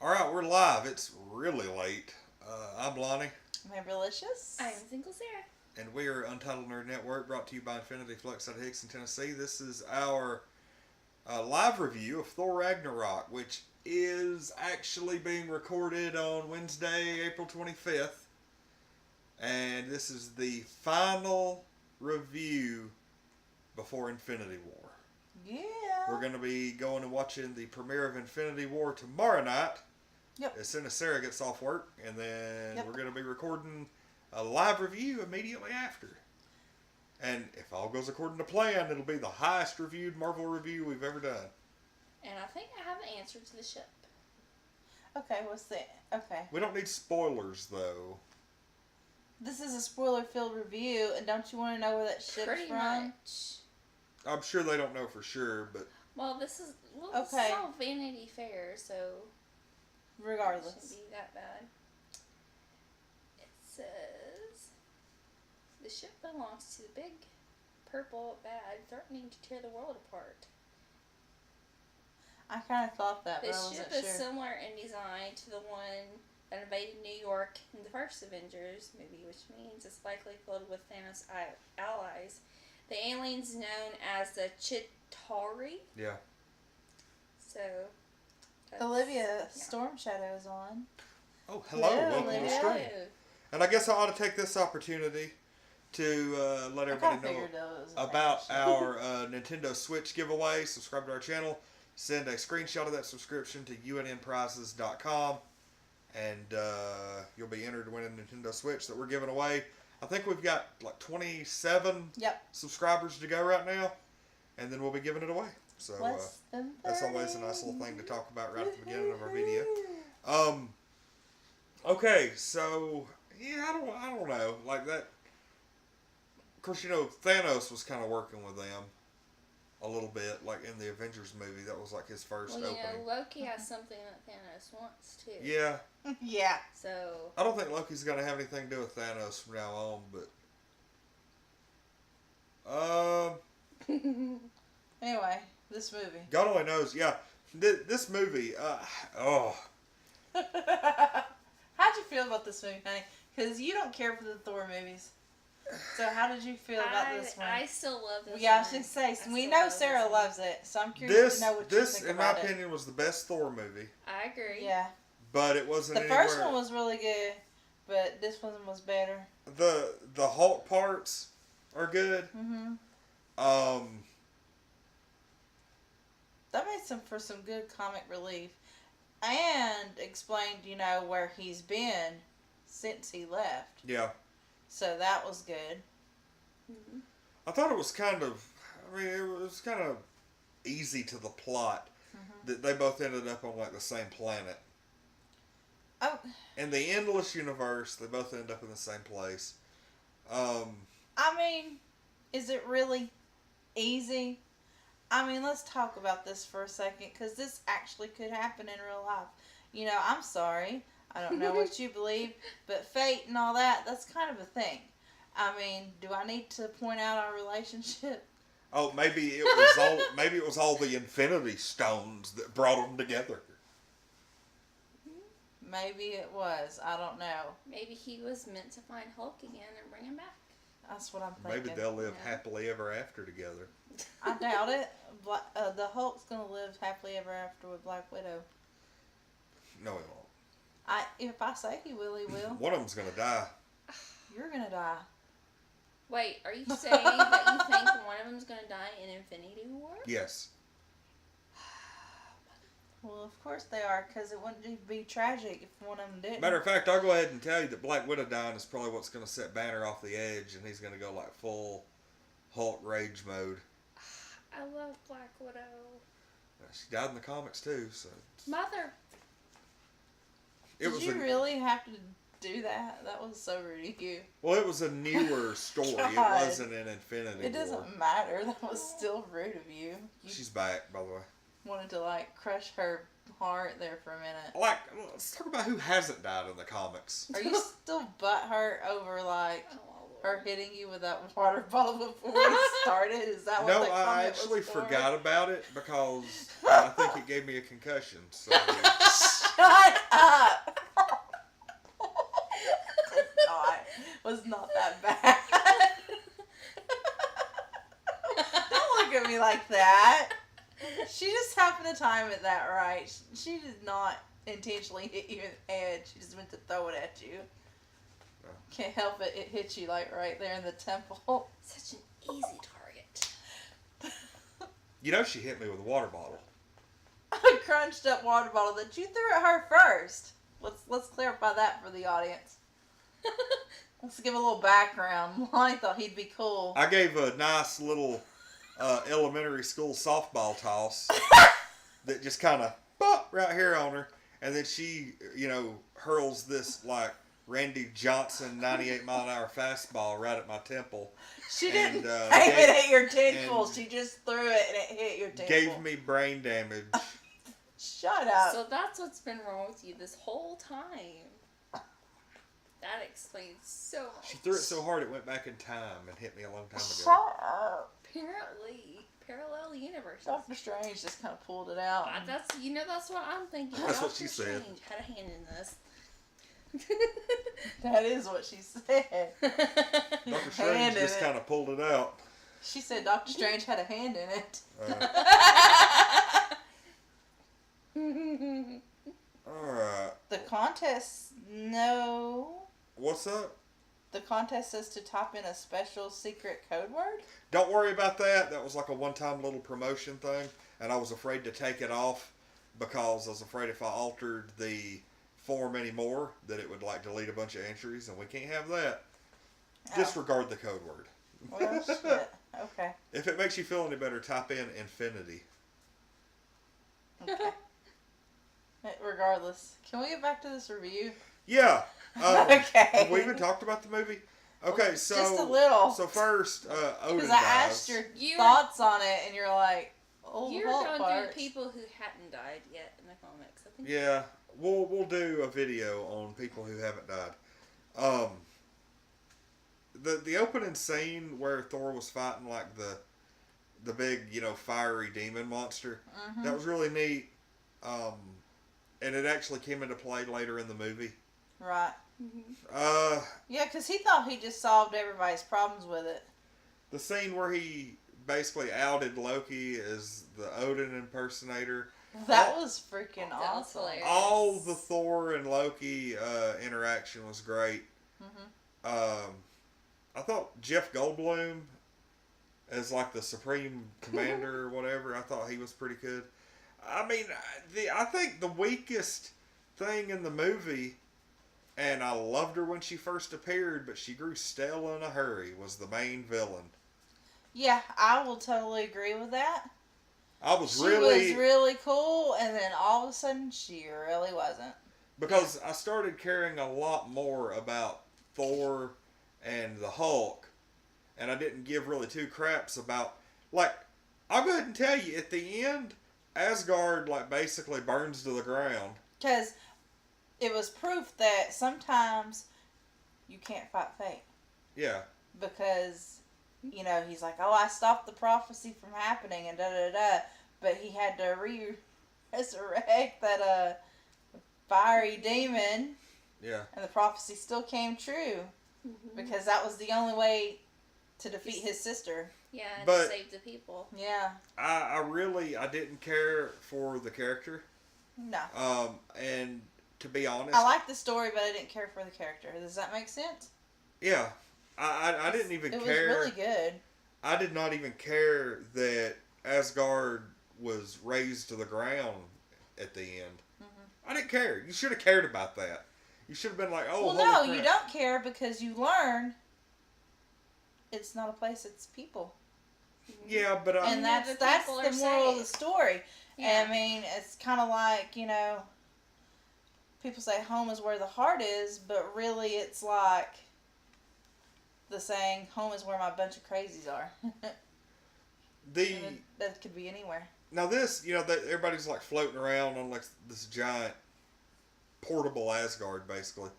All right, we're live. It's really late. I'm Lonnie, Rememberlicious? I'm Single Sarah. and we are Untitled Nerd Network, brought to you by Infinity Flux out of Hickson, Tennessee. This is our live review of Thor Ragnarok, which is actually being recorded on Wednesday, April 25th. And this is the final review before Infinity War. Yeah. We're going to be going and watching the premiere of Infinity War tomorrow night. Yep. As soon as Sarah gets off work, and then Yep. we're going to be recording a live review immediately after. And if all goes according to plan, it'll be the highest reviewed Marvel review we've ever done. And I think I have the answer to the ship. Okay, what's that? Okay. We don't need spoilers, though. This is a spoiler-filled review, and don't you want to know where that ship's Pretty from? much. I'm sure they don't know for sure, but Well, this is Okay. all Vanity Fair, so it Regardless. shouldn't be that bad. It says the ship belongs to the big purple bad, threatening to tear the world apart. I kind of thought that, but I This wasn't ship is sure. similar in design to the one that invaded New York in the first Avengers movie, which means it's likely filled with Thanos' allies. The aliens known as the Chitauri. yeah. So. Olivia Storm Shadow is on. Oh, hello. Hello, Welcome to the Olivia. stream. And I guess I ought to take this opportunity to let I kind everybody of know figured it was about actually. our Nintendo Switch giveaway. Subscribe to our channel. Send a screenshot of that subscription to unnprizes.com, and you'll be entered to win a Nintendo Switch that we're giving away. I think we've got like 27 Yep. subscribers to go right now, and then we'll be giving it away. So Less than that's 30. always a nice little thing to talk about right at the beginning of our video. Okay, so yeah, I don't know, like that. Of course, you know Thanos was kind of working with them a little bit, like in the Avengers movie. That was like his first Well, you opening. know, Loki has something that Thanos wants too. Yeah, Yeah. So. I don't think Loki's gonna have anything to do with Thanos from now on, but Anyway, this movie. God only knows. Yeah, this movie. How'd you feel about this movie, honey? Because you don't care for the Thor movies. So how did you feel about this one? I still love this. Yeah, I was one. going to say, I we still know love Sarah this one. loves it, so I'm curious to know what you this, think in my about it. opinion, was the best Thor movie. I agree. Yeah. But it wasn't The anywhere. first one was really good, but this one was better. The Hulk parts are good. Mm-hmm. That made for some good comic relief. And explained, where he's been since he left. Yeah. So that was good. Mm-hmm. I thought it was kind of, it was kind of easy to the plot that they both ended up on like the same planet. Oh, In the Endless Universe, they both end up in the same place. I mean, is it really easy? I mean, let's talk about this for a second, because this actually could happen in real life. I'm sorry. I don't know what you believe, but fate and all that, that's kind of a thing. I mean, do I need to point out our relationship? Oh, maybe it was all the Infinity Stones that brought them together. Maybe it was. I don't know. Maybe he was meant to find Hulk again and bring him back. That's what I'm thinking. Maybe they'll live Yeah. happily ever after together. I doubt it. The Hulk's going to live happily ever after with Black Widow. No, he won't. If I say he will, he will. One of them's gonna die. You're going to die. Wait, are you saying that you think one of them's going to die in Infinity War? Yes. Well, of course they are, because it wouldn't be tragic if one of them didn't. Matter of fact, I'll go ahead and tell you that Black Widow dying is probably what's going to set Banner off the edge, and he's going to go like full Hulk rage mode. I love Black Widow. She died in the comics too, so. Mother. It was Did you really have to do that? That was so rude of you. Well, it was a newer story. It God. wasn't an Infinity It War. doesn't matter. That was still rude of you. You She's back, by the way. wanted to, crush her heart there for a minute. Like, let's talk about who hasn't died in the comics. Are you still butthurt over, Oh, her hitting you with that water bottle before we started? Is that what No, that I comment actually was for? forgot about it because I think it gave me a concussion. So Shut up. Was not that bad. Don't look at me like that. She just happened to time it that right. She did not intentionally hit you in the head. She just meant to throw it at you. No. Can't help it. It hit you like right there in the temple. Such an easy target. You know she hit me with a water bottle. A crunched up water bottle that you threw at her first. Let's clarify that for the audience. Let's give a little background. Lonnie thought he'd be cool. I gave a nice little elementary school softball toss that just kind of right here on her, and then she, hurls this like Randy Johnson 98-mile-an-hour fastball right at my temple. She didn't aim it at your temple. She just threw it and it hit your temple. Gave me brain damage. Shut up. So that's what's been wrong with you this whole time. That explains so much. She threw it so hard it went back in time and hit me a long time ago. Shut up. Apparently, parallel universes. Dr. Strange just kind of pulled it out. That's what I'm thinking. That's Dr. what she said. Strange had a hand in this. That is what she said. Dr. Strange just kind of pulled it out. She said Dr. Strange had a hand in it. Alright. The contest, no. What's up? The contest says to type in a special secret code word? Don't worry about that. That was like a one-time little promotion thing, and I was afraid to take it off because I was afraid if I altered the form anymore that it would like delete a bunch of entries, and we can't have that. Oh. Disregard the code word. Well, shit. Okay. If it makes you feel any better, type in infinity. Okay. Regardless, can we get back to this review? Yeah. Okay. Have we even talked about the movie? Okay, so just a little. So first, Odin Because dies. I asked your thoughts on it, and you're like, "Oh, You're going through people who hadn't died yet in the comics. I think. Yeah, we'll do a video on people who haven't died. The opening scene where Thor was fighting like the big fiery demon monster, that was really neat. And it actually came into play later in the movie. Right. Mm-hmm. Yeah, because he thought he just solved everybody's problems with it. The scene where he basically outed Loki as the Odin impersonator. That was freaking awesome. All the Thor and Loki interaction was great. I thought Jeff Goldblum as like the Supreme Commander or whatever, I thought he was pretty good. I mean, I think the weakest thing in the movie, and I loved her when she first appeared, but she grew stale in a hurry, was the main villain. Yeah, I will totally agree with that. She was really cool, and then all of a sudden, she really wasn't. Because I started caring a lot more about Thor and the Hulk, and I didn't give really two craps about, like, I'll go ahead and tell you, at the end, Asgard, like, basically burns to the ground. Because it was proof that sometimes you can't fight fate. Yeah. Because, he's like, oh, I stopped the prophecy from happening and da-da-da. But he had to resurrect that fiery demon. Yeah. And the prophecy still came true. Mm-hmm. Because that was the only way to defeat his sister. Yeah, and but to save the people. Yeah. I didn't care for the character. No. And to be honest, I liked the story, but I didn't care for the character. Does that make sense? Yeah. I didn't even care. It was really good. I did not even care that Asgard was razed to the ground at the end. Mm-hmm. I didn't care. You should have cared about that. You should have been like, oh, well, no, crap. You don't care because you learn it's not a place, it's people. Yeah, but and that's the moral of the story. Yeah. I mean, it's kind of like, people say home is where the heart is, but really it's like the saying, home is where my bunch of crazies are. That could be anywhere. Now this, everybody's like floating around on like this giant portable Asgard, basically.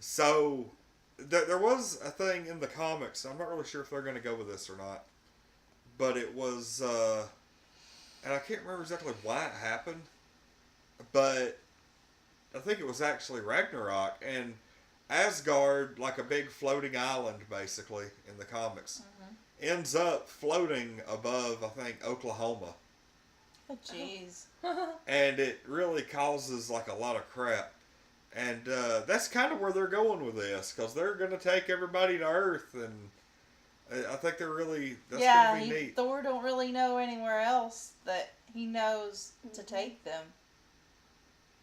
So there was a thing in the comics. I'm not really sure if they're going to go with this or not, but it was and I can't remember exactly why it happened, but I think it was actually Ragnarok, and Asgard, like a big floating island, basically in the comics, ends up floating above, I think, Oklahoma, Oh, jeez. and it really causes like a lot of crap. And that's kind of where they're going with this, because they're going to take everybody to Earth, and I think they're really that's going to be neat. Thor don't really know anywhere else that he knows to take them.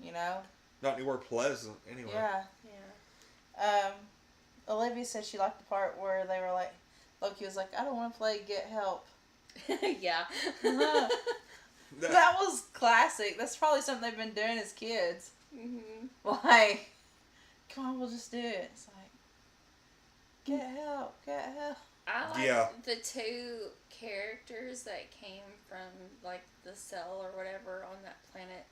You know? Not anywhere pleasant, anyway. Yeah. Yeah. Olivia said she liked the part where they were like, Loki was like, I don't want to play Get Help. Yeah. That was classic. That's probably something they've been doing as kids. Mm-hmm. Like, come on, we'll just do it. It's like, get help. I like Yeah. the two characters that came from, like, the cell or whatever on that planet,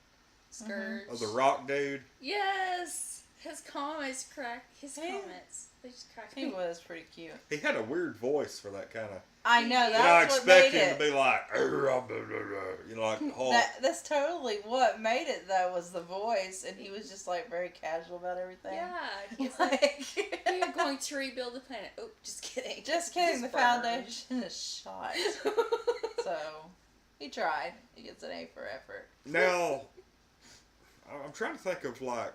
Scourge. Oh, the rock dude. Yes! His comments they just cracked He me. was pretty cute. He had a weird voice for that kind of. I know, I that's what expect made him it. to be like, like Hulk. That's totally what made it, though, was the voice, and he was just, like, very casual about everything. Yeah, he's Like, we are going to rebuild the planet. Oh, just kidding. just kidding, the burned. foundation is shot. So, he tried. He gets an A for effort. Now, I'm trying to think of like.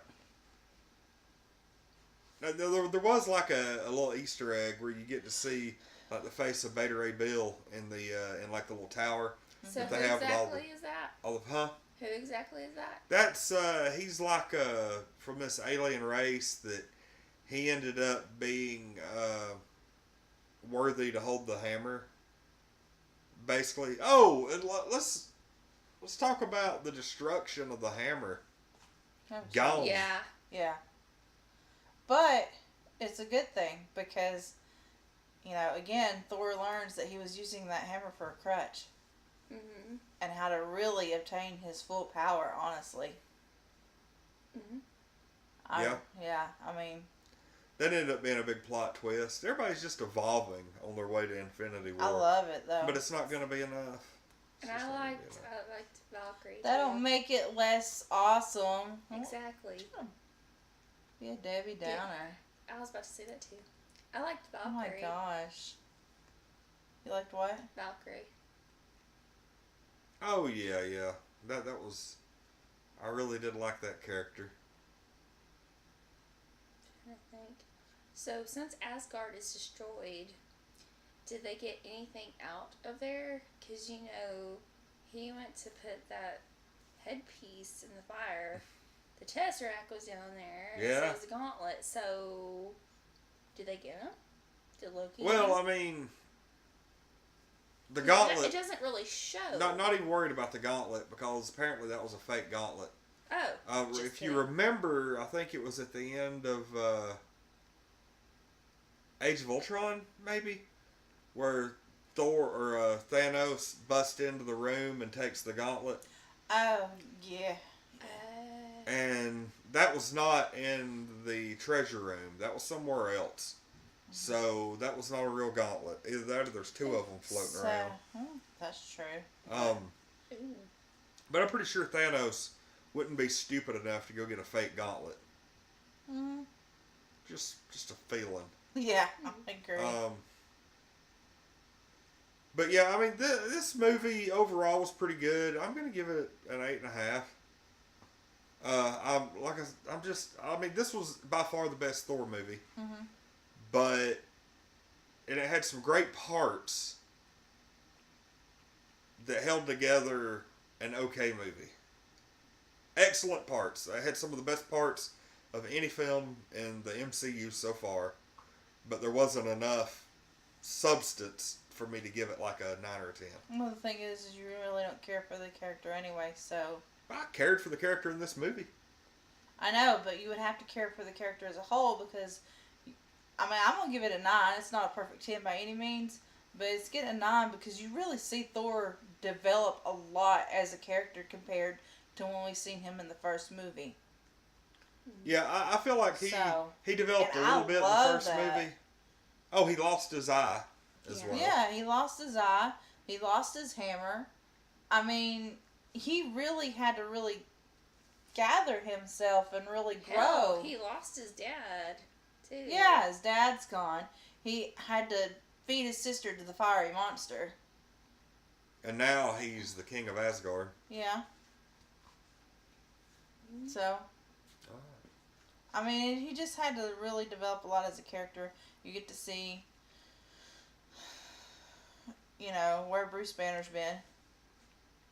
There was like a little Easter egg where you get to see like the face of Beta Ray Bill in the in like the little tower. So that who they have with exactly is that? all of Who exactly is that? That's he's like from this alien race that he ended up being worthy to hold the hammer. Basically, and let's talk about the destruction of the hammer. Gone. Yeah. Yeah. But it's a good thing because, you know, again, Thor learns that he was using that hammer for a crutch. Mm-hmm. And how to really obtain his full power, honestly. Mm-hmm. Yeah, I mean... That ended up being a big plot twist. Everybody's just evolving on their way to Infinity War. I love it, though. But it's not going to be enough. And I liked Valkyrie. That too. don't make it less awesome. Exactly. Be a Debbie Downer. I was about to say that too. I liked Oh my Valkyrie. gosh. You liked what? Valkyrie. Oh, yeah. That was... I really did like that character. I think. So, since Asgard is destroyed, did they get anything out of there? Because, you know, he went to put that headpiece in the fire. The Tesseract was down there. And Yeah. so was the gauntlet. So, did they get him? Did Loki? Well, I mean... The gauntlet... It doesn't really show. Not even worried about the gauntlet, because apparently that was a fake gauntlet. Oh. If you remember, I think it was at the end of Age of Ultron, maybe, where Thor or Thanos busts into the room and takes the gauntlet. Oh, yeah. And that was not in the treasure room. That was somewhere else. So that was not a real gauntlet. Either that or there's two of them floating around. That's true. But I'm pretty sure Thanos wouldn't be stupid enough to go get a fake gauntlet. Just a feeling. Yeah, I agree. But yeah, I mean, this movie overall was pretty good. I'm gonna give it an 8.5. This was by far the best Thor movie. And it had some great parts that held together an okay movie. Excellent parts. I had some of the best parts of any film in the MCU so far, but there wasn't enough substance for me to give it like a 9 or a 10. Well, the thing is you really don't care for the character anyway, so... I cared for the character in this movie. I know, but you would have to care for the character as a whole because... I mean, I'm going to give it a 9. It's not a perfect 10 by any means, but it's getting a 9 because you really see Thor develop a lot as a character compared to when we seen him in the first movie. Yeah, I feel like he developed a little bit in the first movie. Oh, he lost his eye as well. Yeah, he lost his eye. He lost his hammer. I mean, he really had to really gather himself and really grow. Hell, he lost his dad, too. Yeah, his dad's gone. He had to feed his sister to the fiery monster. And now he's the king of Asgard. Yeah. So, I mean, he just had to really develop a lot as a character. You get to see, you know, where Bruce Banner's been.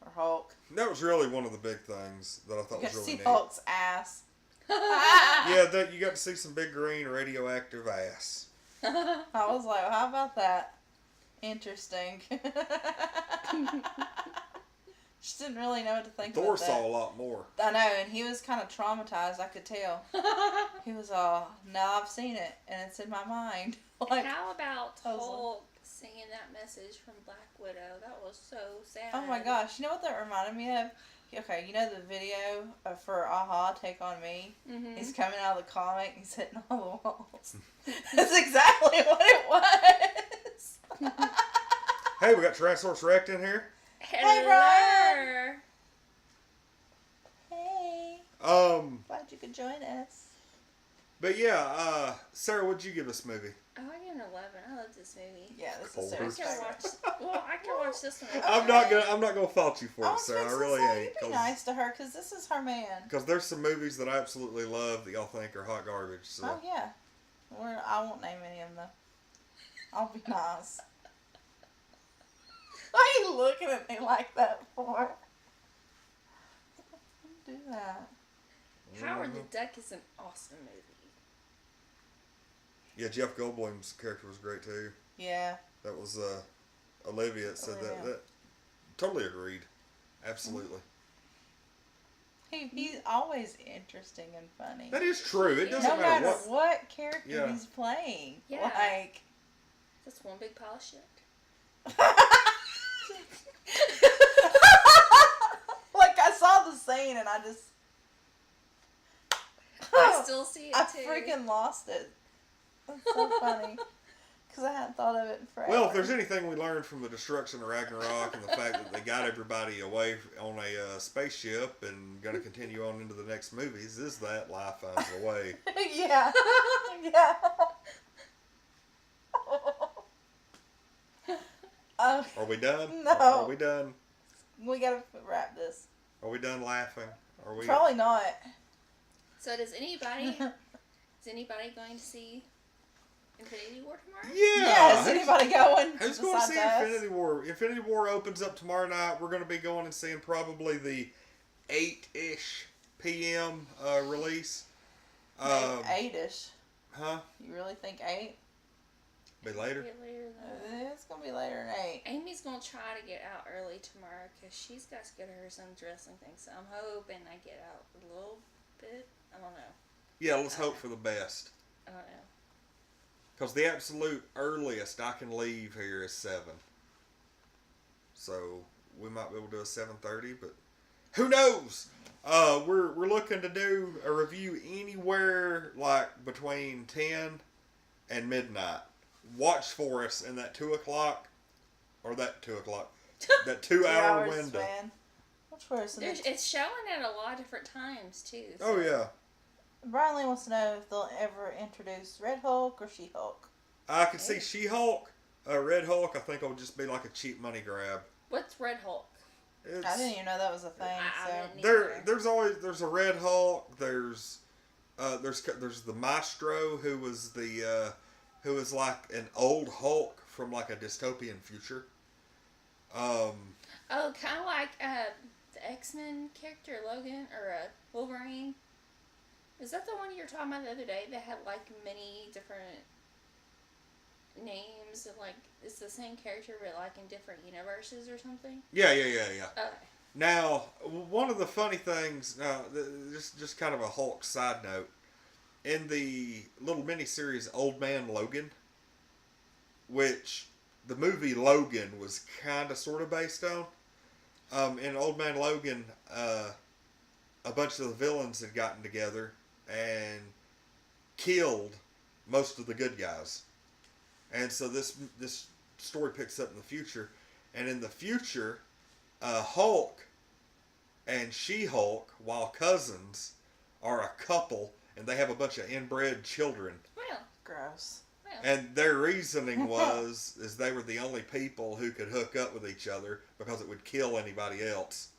Or Hulk. That was really one of the big things that I thought You was got to really see neat. Hulk's ass. Yeah, that you got to see some big green radioactive ass. I was like, how about that? Interesting. Just didn't really know what to think Thor about that. saw a lot more. I know, and he was kind of traumatized, I could tell. He was all, now I've seen it, and it's in my mind. Like, How about I was like- Hulk singing that message from Black Widow? That was so sad. oh my gosh, you know what that reminded me of? Okay, you know the video for Aha, Take On Me? Mm-hmm. He's coming out of the comic, and he's hitting all the walls. That's exactly what it was. Hey, we got Tyrannosaurus Rex in here. Hello. Brian. Hey, Um, glad you could join us. but yeah, Sarah, what'd you give this movie? Oh, I give it an 11. I love this movie. Yeah, this Cold. is I Sarah's can favorite. watch. I can watch this one. I'm not gonna fault you for I it, was Sarah. I fixing really to say, ain't. you be nice to her, because this is her man. Because there's some movies that I absolutely love that y'all think are hot garbage. So. Oh, yeah. I won't name any of them, though. I'll be nice. Why are you looking at me like that for? Don't do that. Howard the Duck is an awesome movie. Yeah, Jeff Goldblum's character was great too. Yeah. That was Olivia that said Olivia. that. Totally agreed. Absolutely. He's always interesting and funny. That is true. It doesn't No matter matter what. what character Yeah. he's playing. Yeah. Like. That's one big pile of shit. Like, I saw the scene and I just. I still see it I too. freaking lost it. That's so funny. Because I hadn't thought of it in forever. Well, if there's anything we learned from the destruction of Ragnarok and the fact that they got everybody away on a spaceship and going to continue on into the next movies, is that life finds a way. Yeah. Yeah. Are we done? No. Are we done? We gotta wrap this. Are we done laughing? Are we? Probably not. So does anybody going to see Infinity War tomorrow? Yeah. Yeah, is anybody going? Who's going to besides see us? Infinity War? Infinity War opens up tomorrow night. We're going to be going and seeing probably the 8-ish p.m. Release. Maybe 8-ish. Huh? You really think 8? Be later? Later than It's gonna be later than 8. Amy's gonna try to get out early tomorrow because she's got to go to her son's wrestling thing. So I'm hoping I get out a little bit. I don't know. Yeah, let's hope for the best. I don't know. Because the absolute earliest I can leave here is 7. So we might be able to do a 7:30, but who knows? We're looking to do a review anywhere like between 10 and midnight. Watch for us in that 2 o'clock, or that 2 o'clock, that 2 hour window. Span. Watch for us. It's showing at a lot of different times too. Oh yeah. Brian Lee wants to know if they'll ever introduce Red Hulk or She-Hulk. I can see She-Hulk. Red Hulk, I think will just be like a cheap money grab. What's Red Hulk? It's, I didn't even know that was a thing. I So didn't either. there's a Red Hulk. There's the Maestro who was like an old Hulk from like a dystopian future. Oh, kind of like the X-Men character Logan or Wolverine. Is that the one you were talking about the other day that had like many different names and like it's the same character but like in different universes or something? Yeah. Okay. Now, one of the funny things, just kind of a Hulk side note, in the little miniseries Old Man Logan, which the movie Logan was kind of sort of based on, in Old Man Logan, a bunch of the villains had gotten together and killed most of the good guys. And so this story picks up in the future, and in the future, Hulk and She-Hulk, while cousins, are a couple, and they have a bunch of inbred children. Well, Gross. And their reasoning is they were the only people who could hook up with each other because it would kill anybody else.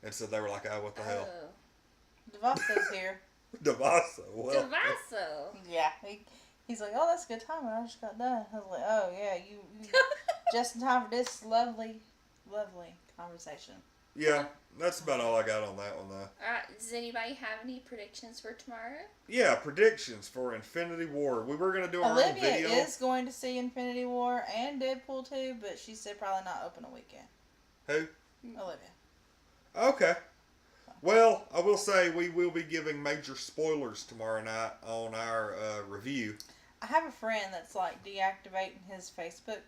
And so they were like, oh, what the hell? Devasso's here. Devasso. Well, Devasso. Yeah. He's like, oh, that's a good time. I just got done. I was like, oh, yeah, you just in time for this lovely, lovely conversation. yeah, that's about all I got on that one, though. Alright, does anybody have any predictions for tomorrow? Yeah, predictions for Infinity War. We were going to do our own Olivia video. is going to see Infinity War and Deadpool 2, but she said probably not open a weekend. Who? Olivia. Okay. Well, I will say we will be giving major spoilers tomorrow night on our review. I have a friend that's like deactivating his Facebook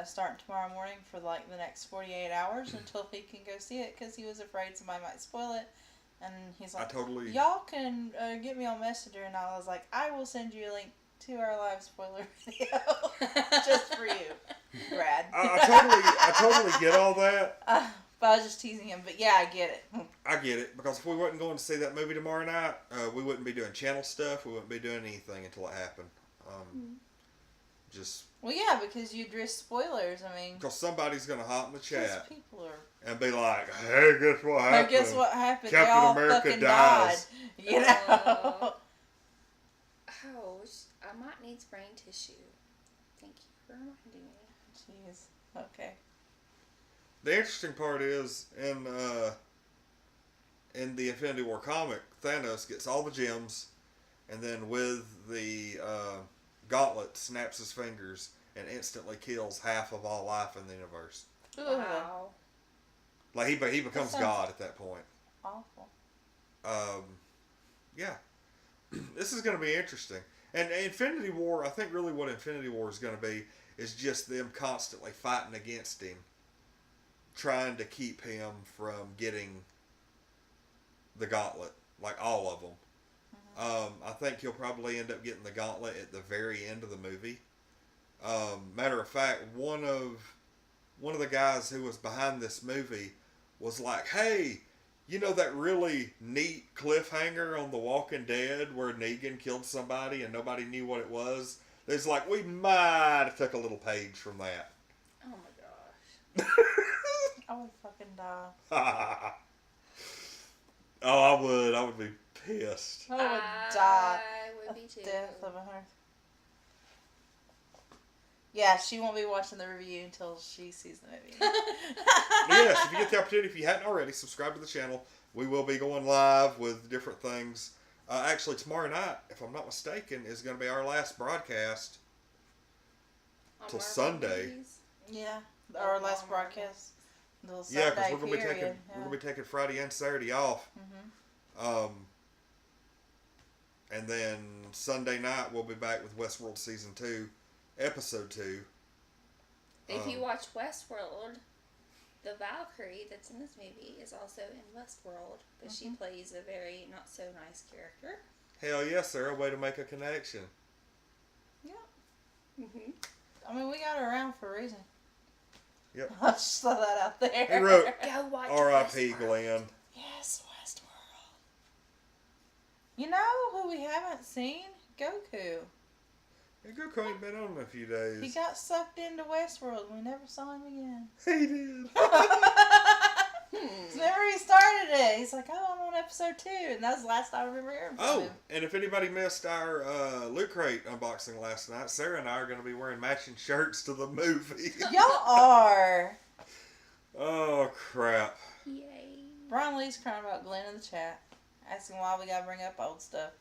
starting tomorrow morning for like the next 48 hours until he can go see it because he was afraid somebody might spoil it. And he's like, y'all can get me on Messenger. And I was like, I will send you a link to our live spoiler video just for you, Brad. I totally get all that. But I was just teasing him. But yeah, I get it. I get it, because if we wasn't going to see that movie tomorrow night, we wouldn't be doing channel stuff. We wouldn't be doing anything until it happened. Just. Well, yeah, because you'd risk spoilers. I mean, Because somebody's going to hop in the chat people are. and be like, hey, guess what happened? Guess what happened? Captain they all America fucking dies. died. You know? I might need brain tissue. Thank you for reminding me. Jeez. Okay. The interesting part is, in the Infinity War comic, Thanos gets all the gems, and then with the gauntlet, snaps his fingers and instantly kills half of all life in the universe. Wow. Like he becomes God at that point. Awful. Yeah. This is going to be interesting. And Infinity War, I think really what Infinity War is going to be is just them constantly fighting against him, trying to keep him from getting the gauntlet, like all of them. I think he'll probably end up getting the gauntlet at the very end of the movie. Matter of fact, one of the guys who was behind this movie was like, hey, you know that really neat cliffhanger on The Walking Dead where Negan killed somebody and nobody knew what it was? There's like, we might have took a little page from that. Oh my gosh. I would fucking die. Oh, I would be pissed. I would die. I would be too. Death of a heart. Yeah, she won't be watching the review until she sees the movie. Yes, if you get the opportunity, if you hadn't already, subscribe to the channel. We will be going live with different things. Actually, tomorrow night, if I'm not mistaken, is going to be our last broadcast till Sunday. Movies? Yeah, our last broadcast. Yeah, because we're gonna be taking Friday and Saturday off. And then Sunday night we'll be back with Westworld Season 2, Episode 2. If you watch Westworld, the Valkyrie that's in this movie is also in Westworld, but she plays a very not so nice character. Hell yes, Sarah. Way to make a connection. Yeah. I mean, we got her around for a reason. Yep. I'll just throw that out there. He wrote, Go watch R.I.P. Westworld. Glenn. Yes, Westworld. You know who we haven't seen? Goku. Yeah, Goku ain't been on in a few days. He got sucked into Westworld. We never saw him again. He did. Whenever he started it, he's like, oh, I'm on episode 2. And that was the last I remember hearing from Oh, him. and if anybody missed our Loot Crate unboxing last night, Sarah and I are going to be wearing matching shirts to the movie. Y'all are. Oh, crap. Yay. Brian Lee's crying about Glenn in the chat. Asking why we got to bring up old stuff.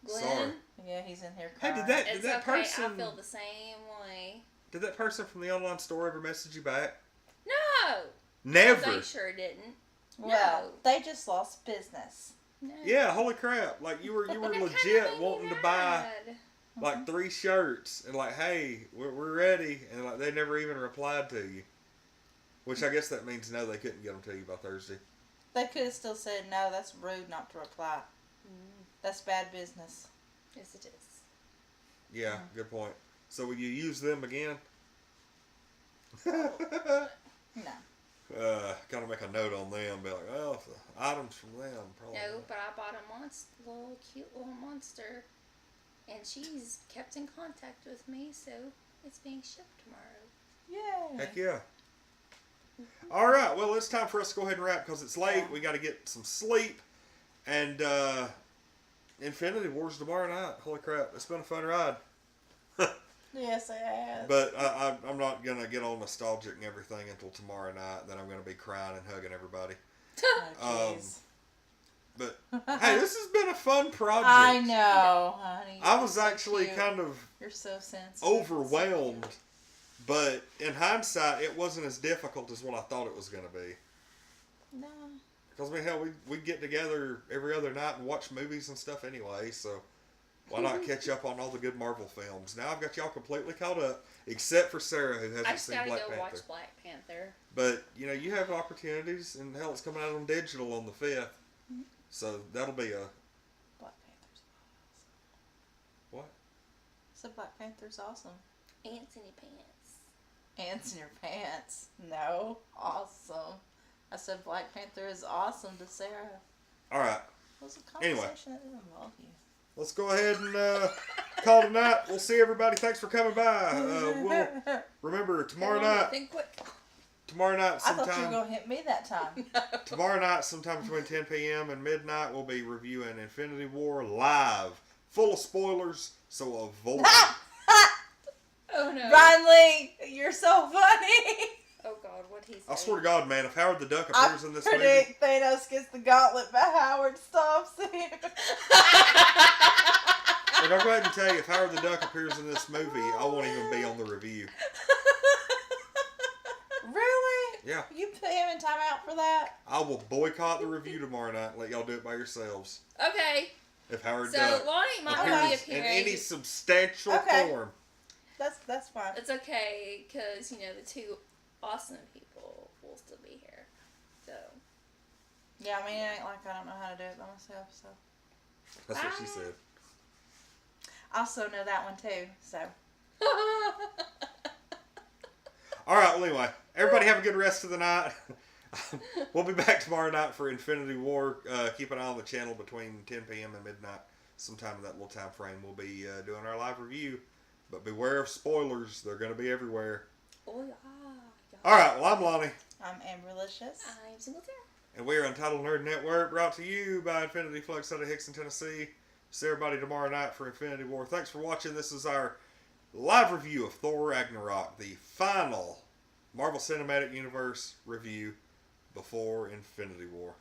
Glenn, Sorry. Yeah, he's in here Hey, crying. did it's that okay. person... I feel the same way. Did that person from the online store ever message you back? No. Never. They sure didn't. Well, No. they just lost business. No. Yeah, holy crap. Like, you were That legit kinda made me wanting to buy, mad. like, 3 shirts. And like, hey, we're ready. And like, they never even replied to you. Which I guess that means no, they couldn't get them to you by Thursday. They could have still said, no, that's rude not to reply. That's bad business. Yes, it is. Yeah, good point. So will you use them again? No. Gotta make a note on them. Be like, well, if the items from them, probably. No, not. but I bought a cute little monster, and she's kept in contact with me, so it's being shipped tomorrow. Yay. Heck yeah. All right, well, it's time for us to go ahead and wrap because it's late. Yeah. We got to get some sleep. And Infinity War's tomorrow night. Holy crap, it's been a fun ride. Yes, it has. But I'm not going to get all nostalgic and everything until tomorrow night. Then I'm going to be crying and hugging everybody. Oh, jeez. But, hey, this has been a fun project. I know, honey. I You're was so actually cute. kind of You're so sensitive. overwhelmed. But in hindsight, it wasn't as difficult as what I thought it was going to be. No. Because, I mean, hell, we get together every other night and watch movies and stuff anyway, so why not catch up on all the good Marvel films? Now I've got y'all completely caught up, except for Sarah, who I hasn't just seen gotta Black go Panther. watch Black Panther. But, you know, you have opportunities, and hell, it's coming out on digital on the 5th. So that'll be a... Black Panther's awesome. What? So Black Panther's awesome. Ants in your pants. Ants in your pants. No. Awesome. I said Black Panther is awesome to Sarah. All right. It was a Anyway. conversation that didn't involve you. Let's go ahead and call it a night. We'll see everybody. Thanks for coming by. We'll remember tomorrow night. Think quick. Tomorrow night I thought you were sometime. going to hit me that time. Tomorrow night, sometime between 10 p.m. and midnight, we'll be reviewing Infinity War live, full of spoilers. So avoid. Oh no. Ryan Lee, you're so funny. Oh God, what he said. I swear to God, man, if Howard the Duck I appears in this movie, predict Thanos gets the gauntlet, but Howard stops him. look, I'll go ahead and tell you, if Howard the Duck appears in this movie, I won't even be on the review. Really? Yeah. You put him in timeout for that? I will boycott the review tomorrow night and let y'all do it by yourselves. Okay. If Howard So Duck Lonnie might Okay. not be appears in appearing. any substantial Okay. form. That's fine. It's okay because you know the two awesome people will still be here. So. Yeah, I mean, it ain't like I don't know how to do it by myself, so. That's what she said. I also know that one too, so. All right, well, anyway, everybody have a good rest of the night. We'll be back tomorrow night for Infinity War. Keep an eye on the channel between 10 p.m. and midnight. Sometime in that little time frame, we'll be doing our live review. But beware of spoilers. They're going to be everywhere. Oh yeah. All right, well, I'm Lonnie. I'm Amberlicious. I'm single Sarah. And we are Untitled Nerd Network, brought to you by Infinity Flux out of Hickson, Tennessee. See everybody tomorrow night for Infinity War. Thanks for watching. This is our live review of Thor Ragnarok, the final Marvel Cinematic Universe review before Infinity War.